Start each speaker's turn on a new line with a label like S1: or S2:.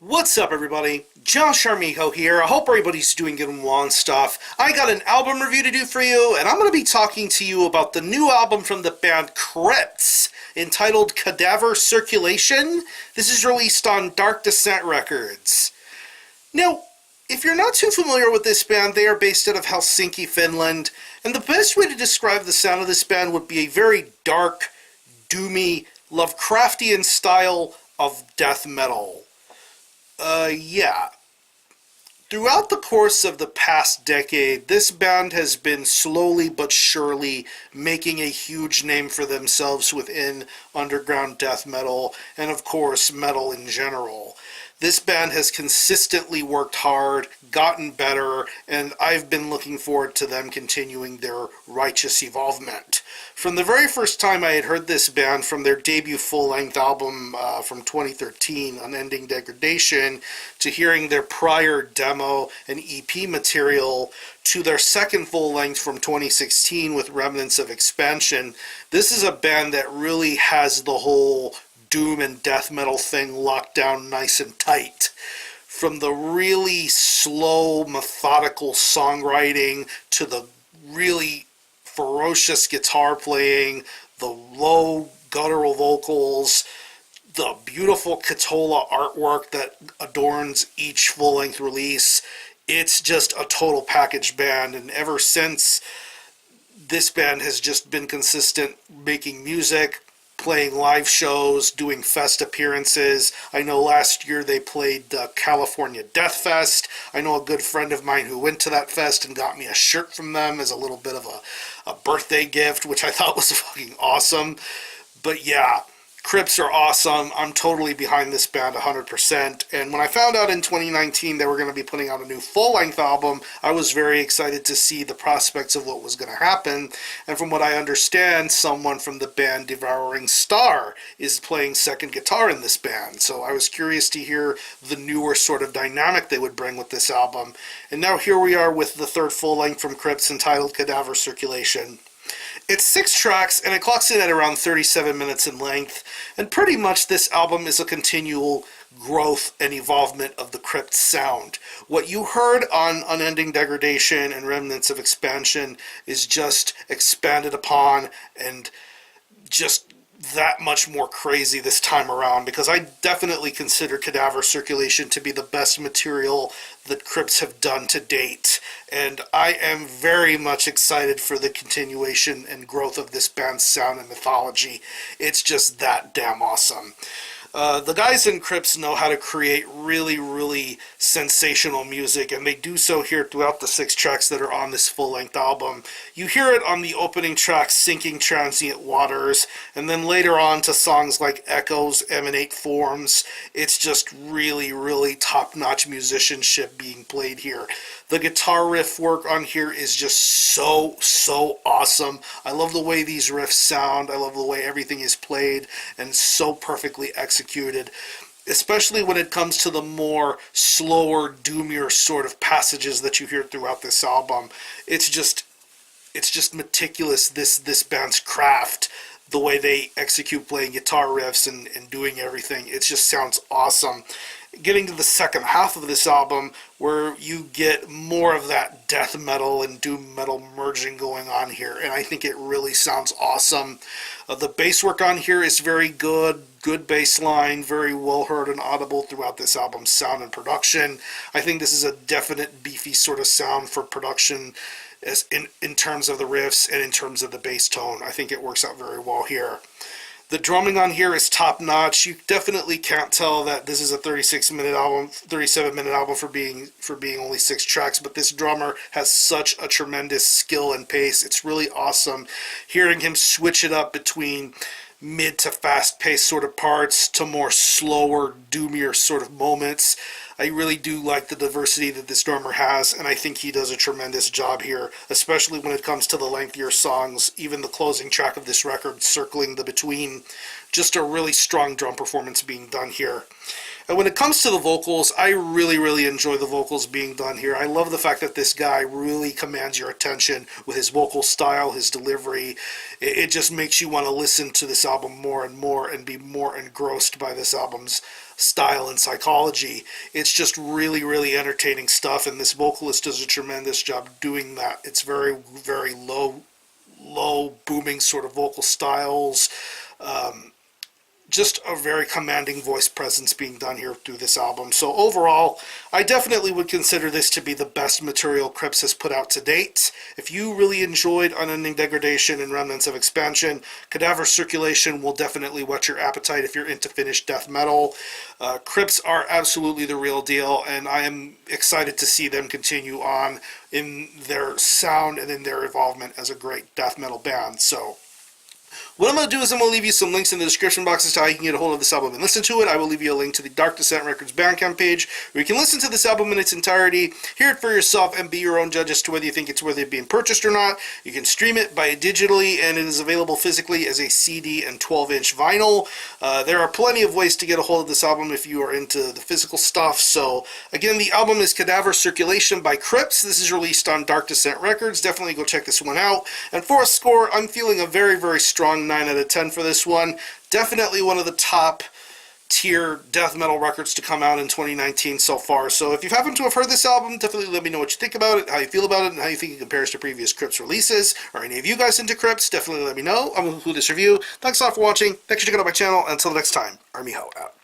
S1: What's up, everybody? Josh Armijo here. I hope everybody's doing good and well and stuff. I got an album review to do for you, and I'm going to be talking to you about the new album from the band Krypts, entitled Cadaver Circulation. This is released on Dark Descent Records. Now, if you're not too familiar with this band, they are based out of Helsinki, Finland, and the best way to describe the sound of this band would be a very dark, doomy, Lovecraftian style of death metal. Yeah. Throughout the course of the past decade, this band has been slowly but surely making a huge name for themselves within underground death metal, and of course, metal in general. This band has consistently worked hard, gotten better, and I've been looking forward to them continuing their righteous evolvement. From the very first time I had heard this band, from their debut full-length album from 2013, Unending Degradation, to hearing their prior demo and EP material, to their second full-length from 2016 with Remnants of Expansion, this is a band that really has the whole doom and death metal thing locked down nice and tight. From the really slow, methodical songwriting to the really ferocious guitar playing, the low guttural vocals, the beautiful Katola artwork that adorns each full-length release. It's just a total package band, and ever since, this band has just been consistent making music, playing live shows, doing fest appearances. I know last year they played the California Death Fest. I know a good friend of mine who went to that fest and got me a shirt from them as a little bit of a birthday gift, which I thought was fucking awesome. But yeah, Krypts are awesome. I'm totally behind this band 100%. And when I found out in 2019 they were going to be putting out a new full-length album, I was very excited to see the prospects of what was going to happen. And from what I understand, someone from the band Devouring Star is playing second guitar in this band. So I was curious to hear the newer sort of dynamic they would bring with this album. And now here we are with the third full-length from Krypts entitled Cadaver Circulation. It's 6 tracks, and it clocks in at around 37 minutes in length, and pretty much this album is a continual growth and evolvement of the Krypts sound. What you heard on Unending Degradation and Remnants of Expansion is just expanded upon and just that much more crazy this time around, because I definitely consider Cadaver Circulation to be the best material that Krypts have done to date, and I am very much excited for the continuation and growth of this band's sound and mythology. It's just that damn awesome. The guys in Krypts know how to create really, really sensational music, and they do so here throughout the 6 tracks that are on this full-length album. You hear it on the opening track, Sinking Transient Waters, and then later on to songs like Echoes, Emanate Forms. It's just really, really top-notch musicianship being played here. The guitar riff work on here is just so awesome. I love the way these riffs sound. I love the way everything is played and so perfectly executed, especially when it comes to the more slower, doomier sort of passages that you hear throughout this album. It's just meticulous, this band's craft, the way they execute playing guitar riffs and doing everything. It just sounds awesome. Getting to the second half of this album, where you get more of that death metal and doom metal merging going on here, and I think it really sounds awesome. The bass work on here is very good bass line, very well heard and audible throughout this album's sound and production. I think this is a definite beefy sort of sound for production, as in terms of the riffs and in terms of the bass tone. I think it works out very well here. The drumming on here is top-notch. You definitely can't tell that this is a 37-minute album for being only 6 tracks, but this drummer has such a tremendous skill and pace. It's really awesome hearing him switch it up between mid to fast-paced sort of parts to more slower, doomier sort of moments. I really do like the diversity that this drummer has, and I think he does a tremendous job here, especially when it comes to the lengthier songs. Even the closing track of this record, Circling the Between, just a really strong drum performance being done here. And when it comes to the vocals, I really enjoy the vocals being done here. I love the fact that this guy really commands your attention with his vocal style, his delivery. It just makes you want to listen to this album more and more and be more engrossed by this album's style and psychology. It's just really entertaining stuff, and this vocalist does a tremendous job doing that. It's very low booming sort of vocal styles. Just a very commanding voice presence being done here through this album. So overall, I definitely would consider this to be the best material Krypts has put out to date. If you really enjoyed Unending Degradation and Remnants of Expansion, Cadaver Circulation will definitely whet your appetite if you're into Finnish death metal. Krypts are absolutely the real deal, and I am excited to see them continue on in their sound and in their involvement as a great death metal band. So what I'm going to do is I'm going to leave you some links in the description box as to how you can get a hold of this album and listen to it. I will leave you a link to the Dark Descent Records Bandcamp page where you can listen to this album in its entirety, hear it for yourself, and be your own judge as to whether you think it's worthy of being purchased or not. You can stream it by digitally, and it is available physically as a CD and 12-inch vinyl. There are plenty of ways to get a hold of this album if you are into the physical stuff. So again, the album is Cadaver Circulation by Krypts. This is released on Dark Descent Records. Definitely go check this one out. And for a score, I'm feeling a very strong 9 out of 10 for this one. Definitely one of the top tier death metal records to come out in 2019 so far. So if you happen to have heard this album, definitely let me know what you think about it, how you feel about it, and how you think it compares to previous Krypts releases. Or any of you guys into Krypts, definitely let me know. I'm going to conclude this review. Thanks a lot for watching. Thanks for checking out my channel. Until next time, Army Ho out.